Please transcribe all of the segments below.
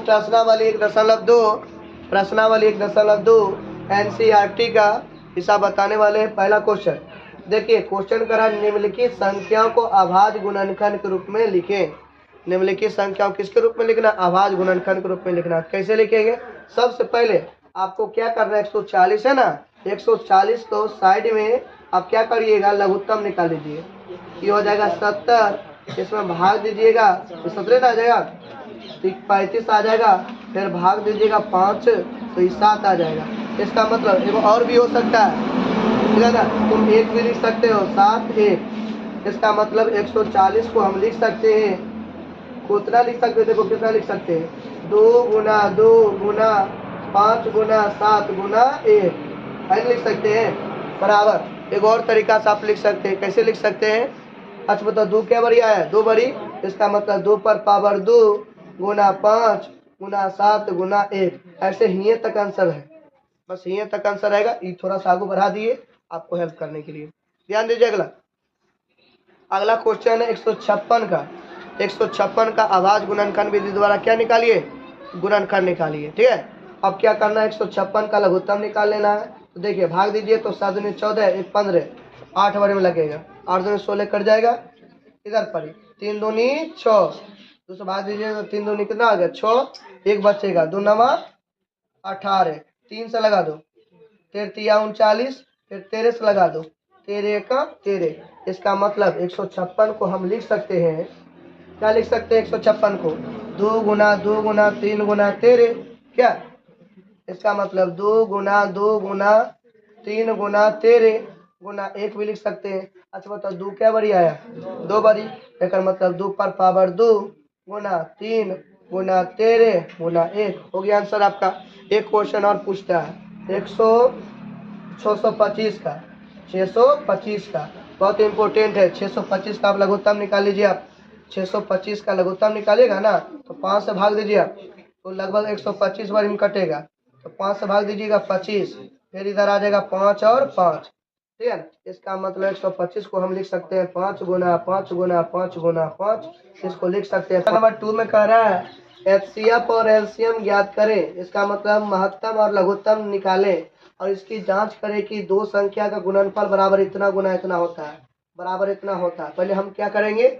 प्रश्नावली 1.2 प्रश्नावली 1.2 एनसीईआरटी का हिसाब बताने वाले हैं। पहला क्वेश्चन देखिए, क्वेश्चन करा निम्नलिखित संख्याओं को अभाज्य गुणनखंड के रूप में लिखें। निम्नलिखित संख्याओं किसके रूप में लिखना? अभाज्य गुणनखंड के रूप में लिखना। कैसे लिखेंगे? सबसे पहले आपको क्या करना है, 140 है ना, 140 को साइड में आप क्या करिएगा, लघुत्तम निकाल लीजिए। ये हो जाएगा 70, इसमें भाग दीजिएगा तो 17 आ जाएगा, 35 आ जाएगा, फिर भाग दीजिएगा 5 तो ये 7 आ जाएगा। इसका मतलब एगो और भी हो सकता है, ठीक है ना, तुम 1 भी लिख सकते हो, 7 1। इसका मतलब 140 को हम लिख सकते हैं, कितना लिख सकते हैं? देखो कितना लिख सकते हैं, 2 गुना 2 गुना 5 गुना 7 गुना 1 ऐसे लिख सकते हैं बराबर। एक और तरीका से आप लिख सकते हैं। कैसे लिख सकते हैं? अच्छा बताओ, 2 क्या बड़ी आया? 2 बड़ी। इसका मतलब 2 पर पावर 2 गुना 5 गुना 7 गुना 1। ऐसे ही तक आंसर है, बस ये तक आंसर आएगा। ये थोड़ा सा आगे बढ़ा दिए आपको हेल्प करने के लिए। ध्यान दीजिए। अगला क्वेश्चन है 156 का। 156 का अभाज्य गुणनखंड विधि द्वारा क्या निकालिए? गुणनखंड निकालिए। ठीक है, अब क्या करना है, 156 का लघुत्तम निकाल लेना है। तो देखिए भाग दीजिए तो 7 दूनी 14 1 15 8 बार में लगेगा, 8 दूनी 16 कट जाएगा, इधर पर 3 दूनी 6, दूसरा भाग दीजिए तो 3 दूनी कितना आ गया 6, 1 बचेगा, 2 9 18, 3 से लगा दो, 13 39, फिर 13 से लगा दो, 13 का 13। इसका मतलब 156 को हम लिख सकते हैं, क्या लिख सकते हैं 156 को? 2 गुना 2 गुना 3 गुना 13। क्या? इसका मतलब 2 गुना 2 गुना 3 गुना 13 गुना 1 भी लिख सकते हैं। अच्छा बताओ, 2 क्या बड़ी आया? 2 बड़ी। इसका मतलब 2 पर पावर 2 गुना 3 गुना 13 गुना 1 हो गया आंसर आपका। एक क्वेश्चन और पूछता है 625 का। 625 का बहुत इंपॉर्टेंट है। 625 का आप लघुत्तम निकाल लीजिए। आप 625 का लघुत्तम निकालेगा ना तो 5 से भाग दीजिए आप, तो लगभग 125 बार में कटेगा। तो 5 से भाग दीजिएगा 25, फिर इधर आ जाएगा 5 और 5। ठीक है, इसका मतलब 125 को हम लिख सकते हैं 5 गुना 5 गुना 5 गुना 5। इसको लिख सकते हैं। नंबर 2 में कह रहा है एचसीएफ और एलसीएम ज्ञात करें। इसका मतलब महत्तम और लघुत्तम निकालें और इसकी जांच करें कि दो संख्या का गुणनफल बराबर इतना गुना इतना होता है, बराबर इतना होता है। पहले हम क्या करेंगे,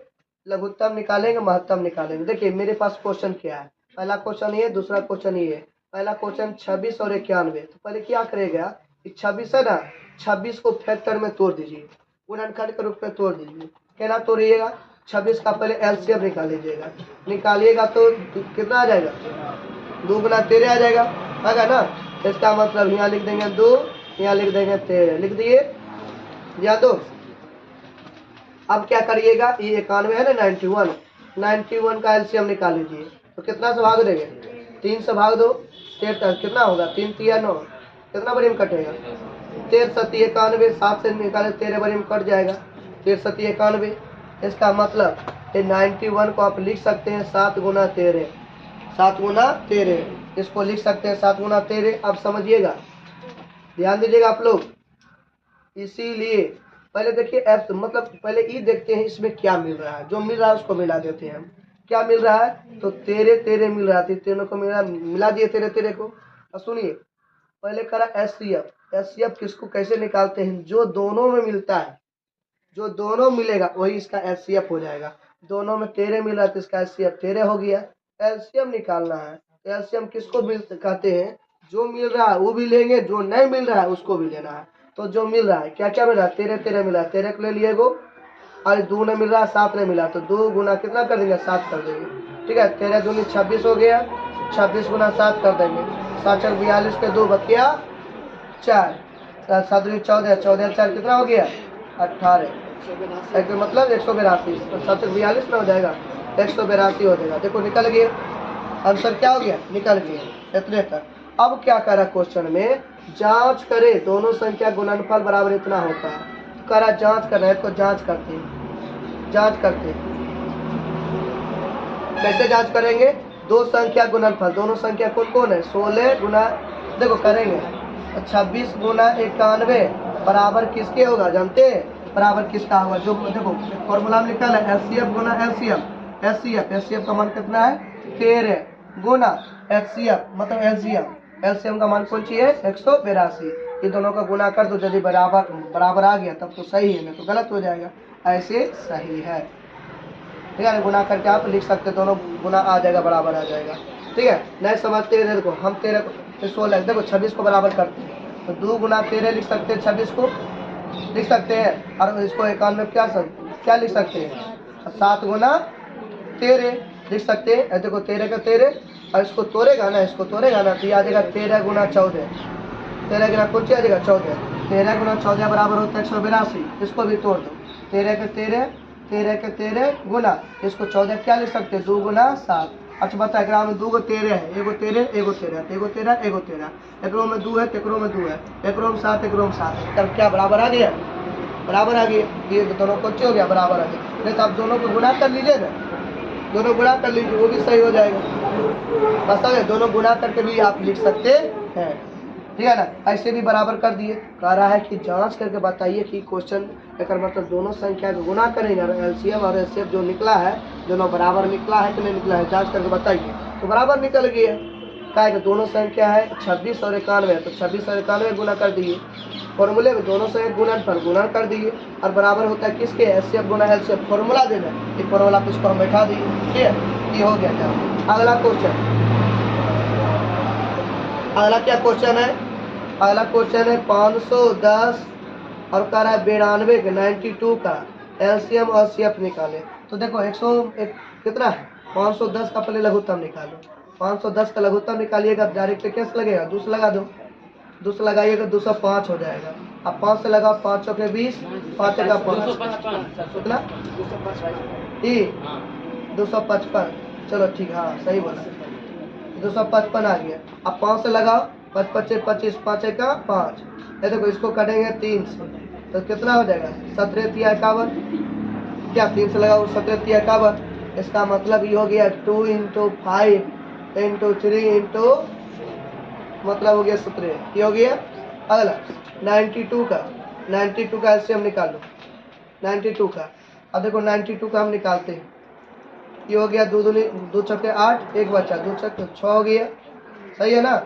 लघुत्तम निकालेंगे, महत्तम निकालेंगे। देखिए मेरे पास क्वेश्चन क्या है, पहला क्वेश्चन ये, दूसरा क्वेश्चन ये। पहला क्वेश्चन 26 और 91। तो पहले क्या करेगा, 26 है ना, 26 को फैक्टर में तोड़ दीजिए, गुणनखंड के रूप में तोड़ दीजिए। क्या तोड़िएगा, 26 का पहले एलसीएम निकाल लीजिएगा। निकालिएगा तो कितना आ जाएगा, 2 गुना 13 आ जाएगा, है ना। इसका मतलब यहाँ लिख देंगे 2, यहाँ लिख देंगे 13, लिख दिए या तो। अब क्या करिएगा, ये 91 है ना, 91 का एलसीएम निकाल लीजिए। तो कितना से भाग देंगे, 3 से भाग दो, 13 कितना होगा, 3 3 9, कितना बड़ी में कटेगा, 13 7 91, 7 से निकाले 13 बड़ी में कट जाएगा, 13 7 91। इसका मतलब 91 को आप लिख सकते हैं 7 गुना 13, 7 गुना 13। इसको लिख सकते हैं 7 गुना 13। अब समझिएगा, ध्यान दीजिएगा आप लोग। इसीलिए पहले देखिए एफ, मतलब पहले ई देखते हैं इसमें क्या मिल रहा है, जो मिल रहा है उसको मिला देते हैं हम। क्या मिल रहा है, तो 13 13 मिल रहा है, तीनों को मिला दिए 13 13 को। अब सुनिए, पहले करा एचसीएफ। एचसीएफ किसको कैसे निकालते हैं, जो दोनों में मिलता है, जो दोनों मिलेगा वही इसका एचसीएफ हो जाएगा। दोनों में 13 मिल रहा है तो इसका एचसीएफ 13 हो गया। एलसीएम निकालना है, एलसीएम किसको कहते हैं, जो मिल रहा है वो भी लेंगे, जो नहीं मिल रहा है उसको भी लेना है। तो जो मिल रहा है, क्या क्या मिल रहा है, 13 13 मिला है, 13 को ले लिए गो, और 2 नहीं मिल रहा है, 7 नहीं मिला, तो 2 गुना कितना कर देंगे, 7 कर देंगे। ठीक है, 13 दूनी 26 हो गया, 26 गुना 7 कर देंगे, 7 4 42 के 2 बकिया 4, 7 दूनी 14, 14 4 कितना हो गया 18, मतलब 182। तो 7 42 ना हो जाएगा, 182 हो जाएगा। देखो निकल गया आंसर, क्या हो गया, निकल गया इतने तक। अब क्या करा क्वेश्चन में, जांच करे दोनों संख्या गुणनफल बराबर इतना होता है। करा जांच कर रहे हैं, तो जांच करते हैं, जांच करते हैं। कैसे जांच करेंगे, दो संख्या गुणनफल, दोनों संख्या कौन कौन है, 16 गुना, देखो करेंगे 26 गुना 91 बराबर किसके होगा, जानते हैं बराबर किसका होगा, जो देखो फॉर्मूला में लिखा है एचसीएफ गुना एलसीएम। एचसीएफ का मान कितना है 13, गुना एचसीएफ मतलब एलसीएम। एलसीएम का मान कौन सी है 182। ये दोनों का गुना कर दो, यदि बराबर बराबर आ गया तब तो सही है, नहीं तो गलत हो जाएगा। ऐसे सही है, ठीक है। गुना करके आप लिख सकते, दोनों गुना आ जाएगा, बराबर आ जाएगा, ठीक है। नहीं समझते हैं देखो, हम 13 को 16 देखो 26 को बराबर करते हैं तो 2 गुना 13 लिख सकते हैं, 26 को लिख सकते हैं। और इसको 91 क्या लिख सकते हैं 7 गुना 13 लिख सकते हैं। देखो 13 का 13 और इसको तोड़ेगा ना, इसको तोड़ेगा ना तो ये आ जाएगा 13 गुना 14। 13 गुना कौन सी आ जाएगा 14। 13 गुना 14 बराबर होता है 182। इसको भी तोड़ दो, 13 के 13 गुना इसको 14 क्या लिख सकते हैं 2 गुना 7। अच्छा बता ग्राम में 2 गो 13 है, एगो 13 एगो 13 एगो 13 एगो 13, एकरो में 2 है तेकरो में 2 है, एकरो में 7 एकरो में 7 है, तब क्या बराबर आ गया, बराबर आ गया। ये दोनों कौन हो गया बराबर आ गया। नहीं तो आप दोनों को गुना कर लीजिए ना, दोनों गुना कर लीजिए वो भी सही हो जाएगा। बस अगर दोनों गुना करके भी आप लिख सकते हैं, ठीक है ना। ऐसे भी बराबर कर दिए। कह रहा है कि जांच करके बताइए कि क्वेश्चन एक मतलब दोनों संख्या को गुना करेंगे और एलसीएम और एचसीएफ जो निकला है दोनों बराबर निकला है कि नहीं निकला है, जांच करके बताइए। तो बराबर निकल गया, क्या कि दोनों संख्या है 26 और 91, तो 26 और 91 गुना कर दिए। फॉर्मूले में दोनों से गुणन पर गुणन कर दिए और बराबर होता है किसके एचसीएफ गुना एलसीएफ। फॉर्मूला देना, ये फॉर्मूला पे इसको हम बैठा दिए, ठीक है। ये हो गया क्या। अगला क्वेश्चन, अगला क्या क्वेश्चन है, अगला क्वेश्चन है 510 और कह रहा है 92 के 92 का एलसीएम और सीएफ निकाले। तो देखो 101 कितना है 510 का पहले लघुत्तम निकालो। 510 का लघुत्तम निकालिएगा डायरेक्ट कैसे लगेगा 2 से लगा दो, 2 से लगाइएगा 205 हो जाएगा। अब 5 से लगाओ 5 चौके 20, 5 का 5 कितना 255। चलो ठीक, हाँ सही बोला 255 आ गया। अब 5 से लगाओ 5 25 25 5 का 5। ये देखो इसको कटेंगे 3 से तो कितना हो जाएगा 17 तिया 51। क्या 3 से लगाओ 17 तिया 51, इसका मतलब ये हो गया 2 × 5 × 3 × मतलब हो गया 17। ये हो गया। अगला 92 का ऐसे हम निकाल लो 92 का। अब देखो 92 का हम निकालते हैं, ये हो गया 2 दूनी 2 चौके 8 एक बचा 2 चौके 6 हो गया, सही है ना।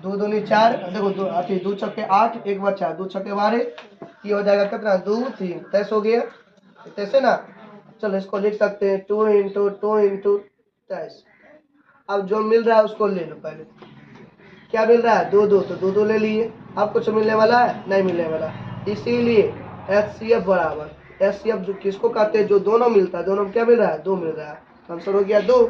2 दूनी 4 देखो 2 चौके 8 एक बचा 2 चौके 12, ये हो जाएगा कितना 2 3 23 हो गया, तैसे ना। चलो इसको लिख सकते हैं 2 × 2 × 23। अब जो मिल रहा है उसको ले लो, पहले क्या मिल रहा है 2 2 तो 2 2 ले लिए। अब कुछ मिलने वाला है नहीं मिलने वाला, इसीलिए एचसीएफ बराबर एचसीएफ जो किसको कहते हैं जो दोनों मिलता है, दोनों में क्या मिल रहा है 2 मिल रहा है, आंसर हो गया 2।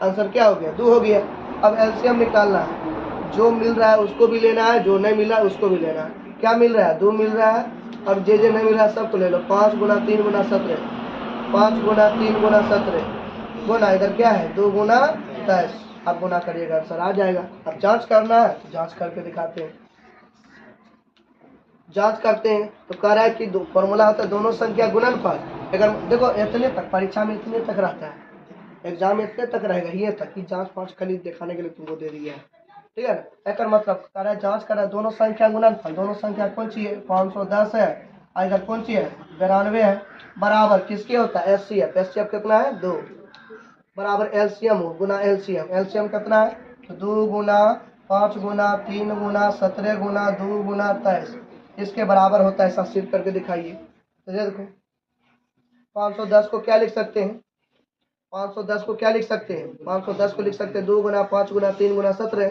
आंसर क्या हो गया 2 हो गया। अब एलसीएम निकालना है, जो मिल रहा है उसको भी लेना है, जो नहीं मिल रहा है उसको भी लेना है। क्या मिल रहा है 2 मिल रहा है, अब जे नहीं मिल रहा है सबको ले लो। 5 × 3 × 17, 5 × 3 × 17 गुना इधर क्या है 2 गुना 23। आप गुना करिएगा आंसर आ जाएगा। अब जांच करना है तो जांच करके दिखाते हैं, जांच करते हैं। तो कह रहा है कि फॉर्मूला होता है दोनों संख्या गुणनफल। अगर देखो इतने तक परीक्षा में इतने तक रहता है, एग्जाम में इतने तक रहेगा, ये तक कि जांच पाँच खाली दिखाने के लिए तुमको दे दिया है, ठीक है ना। एक मतलब कह रहा है जांच कर रहा है दोनों संख्या गुणनफल, दोनों संख्या कौन सी है 510 है और इधर कौन सी है 92 है, बराबर किसके होता है एचसीएफ। एचसीएफ कितना है 2 बराबर एलसीएम हो गुना एलसीएम। एलसीएम कितना है तो 2 गुना 5 गुना 3 गुना 17 गुना 2 गुना 23 इसके बराबर होता है। ऐसा सिद्ध करके दिखाइए। तो देखो 510 को क्या लिख सकते हैं, 510 को क्या लिख सकते हैं 510 को लिख सकते हैं 2 गुना 5 गुना 3 गुना 17।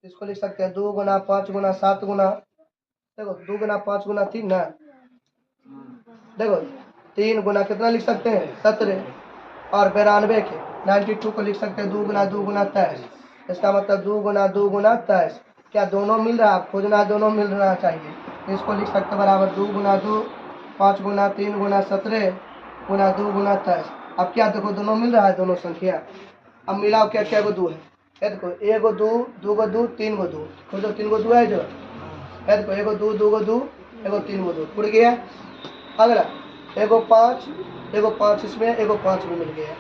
इसको लिख सकते हैं 2 गुना 5 गुना 7 गुना, देखो 2 गुना 5 गुना 3 ना, देखो 3 गुना कितना लिख सकते हैं 17। और 92 के 92 को लिख सकते हैं 2 गुना 2 गुना 23। इसका मतलब 2 गुना 2 गुना 23। क्या दोनों मिल रहा है, खोजना दोनों मिल रहा चाहिए। तो इसको लिख सकते हैं बराबर 2 गुना 2 5 गुना 3 गुना 17 गुना 2 गुना 23। अब क्या देखो दोनों मिल रहा है दोनों संख्या। अब मिलाओ क्या क्या गो 2 है, देखो 1 गो 2 2 गो 2 3 गो 2 खोजो 3 गो 2 है जो, देखो 1 गो 2 2 गो 2 1 गो 3 गो 2 उड़ गया। अगला 1 गो 5 इसमें 1 गो 5 में मिल गया।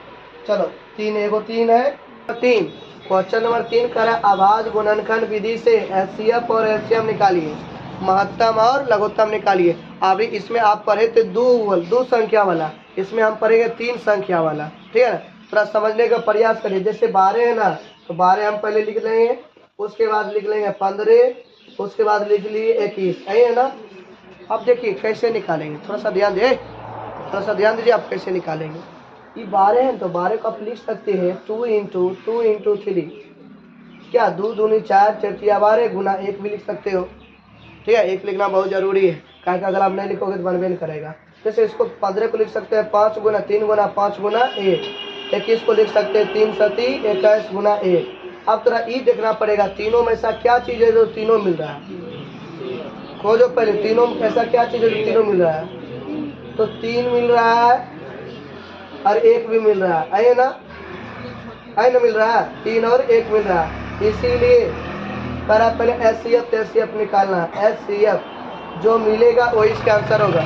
चलो 3 1 गो 3 है 3। क्वेश्चन नंबर 3 करा आभाज्य गुणनखंड विधि से एचसीएफ और एलसीएम निकालिए, महत्तम और लघुत्तम निकालिए। अभी इसमें आप पढ़े थे 2 संख्या वाला, इसमें हम पढ़ेंगे 3 संख्या वाला, ठीक है ना। थोड़ा समझने का प्रयास करिए। जैसे 12 है ना तो 12 हम पहले लिख लेंगे, उसके बाद लिख लेंगे 15, उसके बाद लिख लिए 21, सही है ना। अब देखिए कैसे निकालेंगे, थोड़ा सा ध्यान दीजिए आप कैसे निकालेंगे। ये 12 है तो 12 को आप लिख सकते हैं 2 इंटू 3, क्या 2 दूनी 4, 4 तिया 12 गुना 1 भी लिख सकते हो। ठीक है, 1 लिखना बहुत जरूरी है, क्या अगर आप नहीं लिखोगे तो बनबे नहीं करेगा। जैसे इसको 15 को लिख सकते हैं 5 गुना 3 गुना 5 गुना 1, 21 को लिख सकते हैं 3 सती 21 गुना 1। अब थोड़ा ई देखना पड़ेगा तीनों में ऐसा क्या चीज़ है जो तीनों मिल रहा है, खोजो पहले तीनों ऐसा क्या चीज़ है जो तीनों मिल रहा है। तो 3 मिल रहा है और 1 भी मिल रहा है ना, मिल रहा है, 3 और 1 मिल रहा है। इसीलिए पहले एचसीएफ निकालना है। एचसीएफ जो मिलेगा वही इसका आंसर होगा।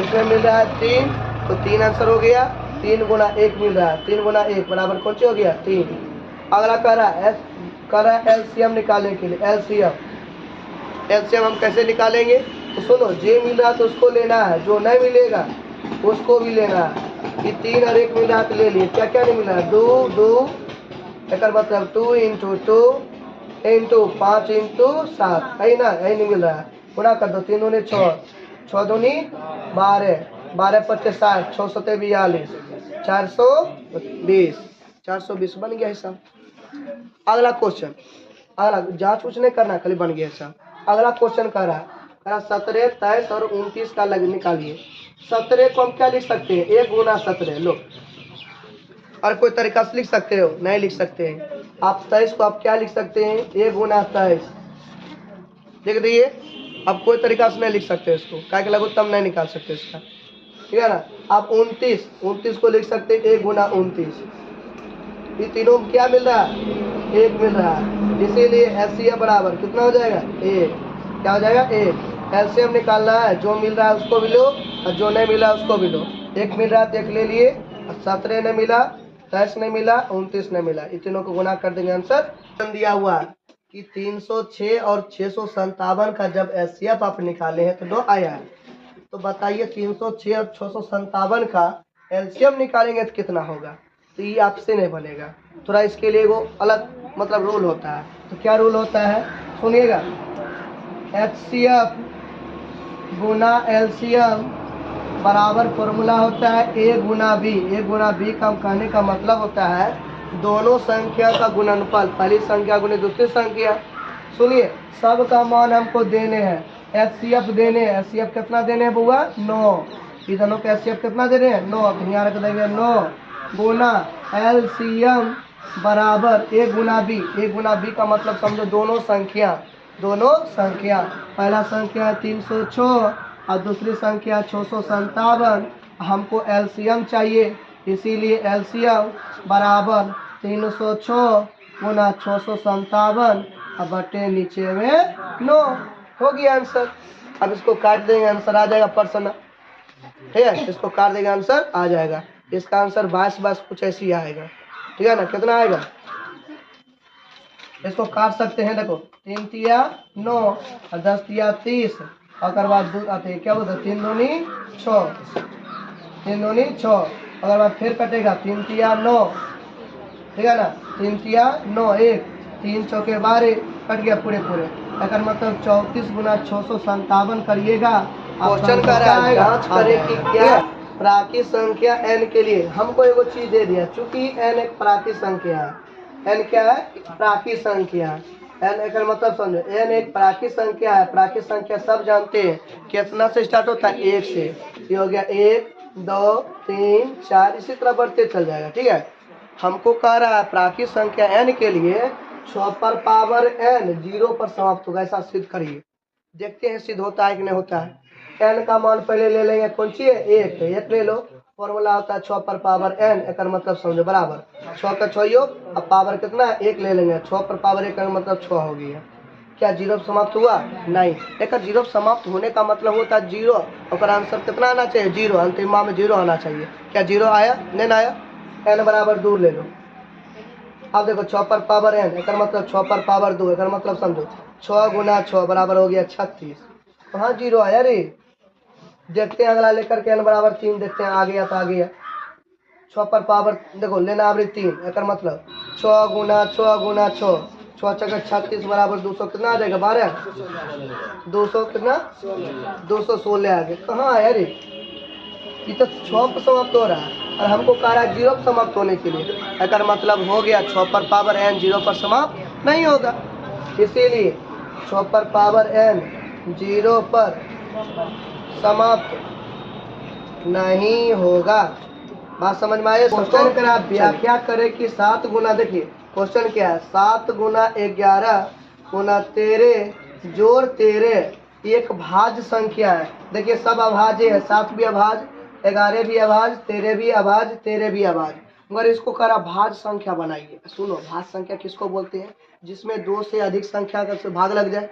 इसमें मिल रहा है 3, तो 3 आंसर हो गया। 3 गुना 1 मिल रहा है, 3 गुना 1 बराबर कौन सी हो गया 3। अगला कह रहा है एलसीएम निकालने के लिए। एलसीएम हम कैसे निकालेंगे, तो सुनो, जे मिल रहा है तो उसको लेना है, जो नहीं मिलेगा उसको भी लेना है। ये 3 और 1 मिल रहा है तो ले लिए, क्या क्या नहीं मिल रहा है 2 2, एक मतलब 2 इंटू 2 इंटू 5 इंटू 7, है ना, यही नहीं मिल रहा है। गुणा कर दो, 3 दूनी 6, 6 दूनी 12, 12 पच्चीस 60, 6 सत्ते 42, 420, 420 बन गया हिसाब। अगला क्वेश्चन, अगला जांच कुछ नहीं करना, खाली बन गया हिसाब। अगला क्वेश्चन कह रहा है 17, 23 और 29 का लग निकालिए। 17 को हम क्या लिख सकते हैं 1 गुना 17, लो, और कोई तरीका से लिख सकते हो, नहीं लिख सकते हैं आप। 23 को आप क्या लिख सकते हैं 1 गुना 23, देख दीजिए। अब कोई तरीका से नहीं लिख सकते इसको, क्या लघुत्तम नहीं निकाल सकते इसका, ठीक है ना। आप 29 को लिख सकते हैं 1 गुना 29, ये तीनों क्या मिल रहा है 1 मिल रहा है। इसीलिए एलसीएम बराबर कितना हो जाएगा 1, क्या हो जाएगा 1। एलसीएम निकालना है, जो मिल रहा है उसको भी लो और जो नहीं मिला उसको भी लो। 1 मिल रहा है तो 1 ले लिए, 17 नहीं मिला, 23 नहीं मिला, 29 नहीं मिला, इन तीनों को गुना कर देंगे। आंसर दिया हुआ है कि 306 और 657 का जब एचसीएफ आप निकाले हैं तो 2 आया है। तो बताइए 306 और 657 का एलसीएम निकालेंगे तो कितना होगा, तो ये आपसे नहीं बनेगा। थोड़ा इसके लिए वो अलग मतलब रूल होता है। तो क्या रूल होता है सुनिएगा, एचसीएफ गुना एलसीएम बराबर फॉर्मूला होता है ए गुना बी। ए गुना बी का कहने का मतलब होता है दोनों संख्या का गुणनफल, पहली संख्या गुने दूसरी संख्या। सुनिए, सब का मान हमको देने हैं, एचसीएफ देने हैं। एचसीएफ कितना देने हैं बुआ 9, ये दोनों का एचसीएफ कितना दे रहे हैं 9, अब यहाँ रख देंगे 9 गुना एलसीएम बराबर ए गुना बी। ए गुना बी का मतलब समझो दोनों संख्या, पहला संख्या है 306 और दूसरी संख्या 657। हमको एलसीएम चाहिए, इसीलिए एलसीएम बराबर 306 गुना 657 और बटे नीचे में 9 हो गया आंसर। अब इसको काट देंगे, आंसर आ जाएगा पर्सन, ठीक है, इसको काट देंगे आंसर आ जाएगा। इसका आंसर 22 कुछ ऐसी आएगा, ठीक है ना। कितना आएगा इसको काट सकते हैं, देखो 3 तिया 9 और 10 तिया 30, अगर बाद दूध आते हैं क्या बोलते 3 दूनी 6, 3 दूनी 6, अगर बाद फिर कटेगा 3 तिया 9, ठीक है ना, 3 तिया 9, 1 3 चौके 12 कट गया पूरे। अगर मतलब 34 गुना 657 करिएगा। क्वेश्चन का जांच करें कि क्या प्राकृत संख्या n के लिए हमको एगो चीज दे दिया, चूंकि n एक प्राकृत संख्या है। n क्या है प्राकृत संख्या है। n एक मतलब समझो, n एक प्राकृत संख्या है। प्राकृत संख्या सब जानते हैं कितना से स्टार्ट होता है 1 से। ये हो गया 1 2 3 4, इसी तरह बढ़ते चल जाएगा, ठीक है। हमको कह रहा है प्राकृत संख्या n के लिए 6 पर पावर n 0 पर समाप्त होगा, ऐसा सिद्ध करिए। देखते हैं सिद्ध होता है कि नहीं होता है। n का मान पहले ले लेंगे, कौन सी है 1 ले लो। फॉर्मूला होता है 6 पर पावर n, एक मतलब समझो बराबर 6 का 6 योग, अब पावर कितना है 1 ले लेंगे। 6 पर पावर 1 का मतलब 6 हो गया। क्या 0 समाप्त हुआ नहीं, एक 0 समाप्त होने का मतलब होता है 0, और आंसर कितना आना चाहिए 0, अंतिम मान में 0 आना चाहिए। क्या 0 आया नहीं आया, n बराबर 2 ले लो। अब देखो 6 पर पावर n, एक मतलब 6 पर पावर 2, एक मतलब समझो 6 गुना 6 बराबर हो गया 36। हाँ 0 आया रे। देखते हैं अगला लेकर के n बराबर 3, देखते हैं आ गया तो आ गया। 6 पर पावर देखो लेना आवरी 3 एक मतलब 6 गुना 6 गुना 6 6 चक्कर 36 बराबर 200 कितना आ जाएगा 12 200 कितना 216 आ गया। कहाँ है अरे ये तो 6 पर समाप्त हो रहा है और हमको कह रहा है 0 पर समाप्त होने के लिए। अगर मतलब हो गया 6 पर पावर n 0 पर समाप्त नहीं होगा, इसीलिए 6 पर पावर n 0 पर समाप्त नहीं होगा। बात समझ में आए? क्वेश्चन कर आप व्याख्या करें कि 7 गुना, देखिए क्वेश्चन क्या है, 7 गुना 11 गुना 13 जोड़ 13 एक भाज्य संख्या है। देखिए सब अभाज्य है, 7 भी अभाज्य, 11 भी अभाज्य, 13 भी अभाज्य, 13 भी अभाज्य, मगर इसको करा भाज्य संख्या बनाइए। सुनो भाज्य संख्या किसको बोलते हैं? जिसमें 2 से अधिक संख्या का भाग लग जाए,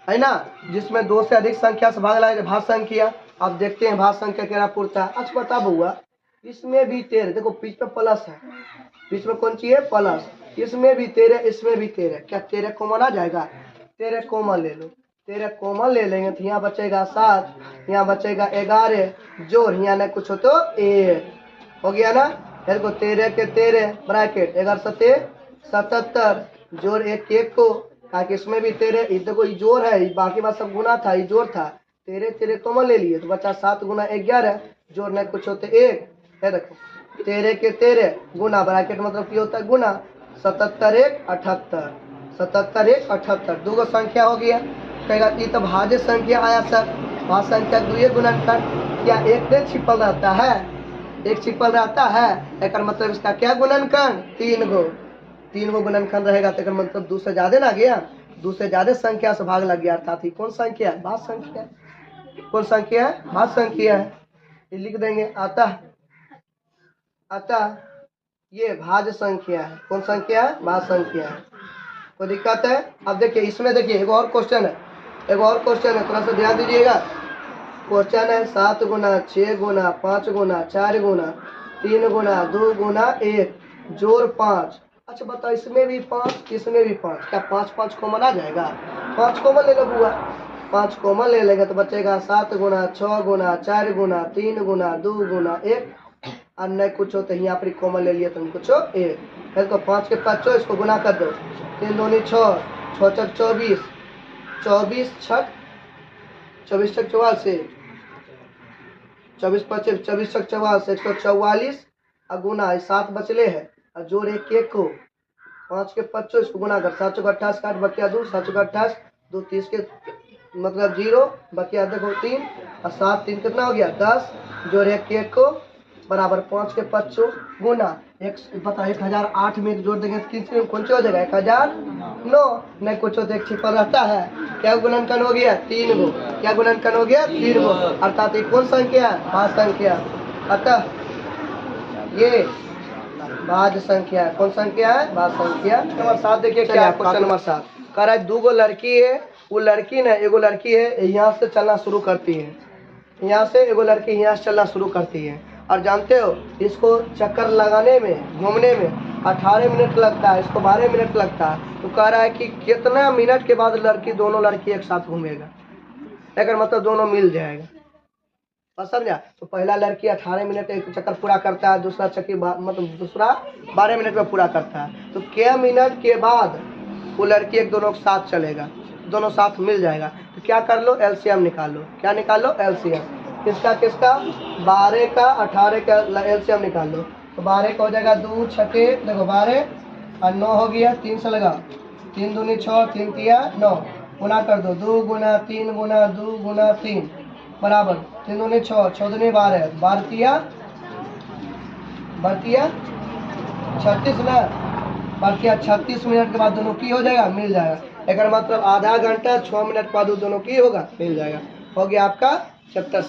है ना, जिसमें 2 से अधिक संख्या से भाग लग जाए भाज्य संख्या। अब देखते हैं भाज्य संख्या क्या पूछता है। अच्छा बता बुआ, इसमें भी 13, देखो बीच में प्लस है, बीच में कौन चीज है प्लस, इसमें भी 13 इसमें भी 13, क्या 13 कॉमन आ जाएगा? 13 कॉमन ले लो, 13 कॉमन ले लेंगे तो यहाँ बचेगा 7, यहाँ बचेगा 11, जोड़ यहाँ न कुछ हो तो 1 हो गया ना। देखो 13 के 13 ब्रैकेट 11 सत्ते 77 जोड़ 1 1 को, ताकि इसमें भी 13, देखो ये जोड़ है, बाकी बात सब गुना था, ये जोड़ था, 13 13 कॉमन ले लिए तो बचा 7 गुना 11 जोड़ न कुछ होते 1 है। देखो 13 के 13 गुना ब्रैकेट मतलब क्या होता है गुना, 77 1 78, 77 1 78 दो गो संख्या हो गया। कहेगा ये तो भाज्य संख्या आया सर, भाज्य संख्या दुए गुणनखंड, क्या एक में छिपल रहता है? एक छिपल रहता है, एक मतलब इसका क्या गुणनखंड? 3 गो गुणनखंड रहेगा, तो मतलब 2 से ज्यादा ना गया, 2 से ज्यादा संख्या से भाग लग गया, अर्थात कौन संख्या है? भाज्य संख्या। कौन संख्या है? भाज्य संख्या है। ये लिख देंगे अतः ये भाज्य संख्या है। कौन संख्या है? भाज्य संख्या है। कोई दिक्कत है? अब देखिए इसमें देखिए एक और क्वेश्चन है, एक और क्वेश्चन है, थोड़ा सा ध्यान दीजिएगा। क्वेश्चन है 7 गुना 6 गुना 5 गुना 4 गुना 3 गुना 2 गुना 1 जोड़ 5। अच्छा बताओ इसमें भी 5 इसमें भी 5, क्या 5 5 कॉमन आ जाएगा? 5 कॉमन ले लो बुआ, 5 कॉमन ले लेंगे तो बचेगा 7 गुना 6 गुना 4 गुना 3 गुना 2 गुना 1, और नहीं कुछ हो तो यहाँ पर कॉमन ले लिए तो कुछ 1। तो 5 के 5 इसको गुना कर दो, 3 दूनी 6 6 छक 24 24 छक 24 छक 44 24 25 24 छक 44 144 और गुना 7 बचले है और जोड़ 1 1 को 5 के 5 इसको गुना कर 7 चौक 28 काट बकिया 2 7 चौक 28 2 30 के मतलब 0 बकिया देखो 3 और 7 3 कितना हो गया 10 जोड़ 1 1 को बराबर 5 के 5 गुना एक बता 1008 में जोड़ देंगे तो कौन सा हो जाएगा 1009, नहीं कुछ हो तो एक छिपा रहता है। क्या गुणनखंड हो गया? 3 गो। क्या गुणनखंड हो गया? 3 गो, अर्थात ये कौन संख्या है? भाज्य संख्या। अतः ये भाज्य संख्या है। कौन संख्या है? भाज्य संख्या। नंबर 7 देखिए क्या है क्वेश्चन नंबर 7 कह रहा है 2 गो लड़की है, वो लड़की ना एगो लड़की है यहाँ से चलना शुरू करती है, यहाँ से एगो लड़की यहाँ से चलना शुरू करती है, और जानते हो इसको चक्कर लगाने में घूमने में 18 मिनट लगता है, इसको 12 मिनट लगता है। तो कह रहा है कि कितना मिनट के बाद दोनों लड़की एक साथ घूमेगा, अगर मतलब दोनों मिल जाएगा। बस समझा? तो पहला लड़की 18 मिनट एक चक्कर पूरा करता है, दूसरा चक्कर मतलब दूसरा 12 मिनट में पूरा करता है। तो क्या मिनट के बाद वो लड़की एक दोनों के साथ चलेगा, दोनों साथ मिल जाएगा। तो क्या कर लो? एलसीएम निकाल लो। क्या निकाल लो? एलसीएम। किसका किसका? 12 का 18 का एलसीएम निकाल लो। तो 12 का हो जाएगा 2 छठे देखो 12 और 9 हो गया, 3 से लगा 3 दूनी 6 3 तिया 9 गुना कर दो 2 गुना 3 गुना 2 गुना 3 बराबर 3 दूनी 6 6 दूनी 12 12 तिया 36 ना, बाकी 36 मिनट के बाद दोनों की हो जाएगा मिल जाएगा। अगर मतलब आधा घंटा 6 मिनट बाद दोनों की होगा मिल जाएगा। हो गया आपका चैप्टर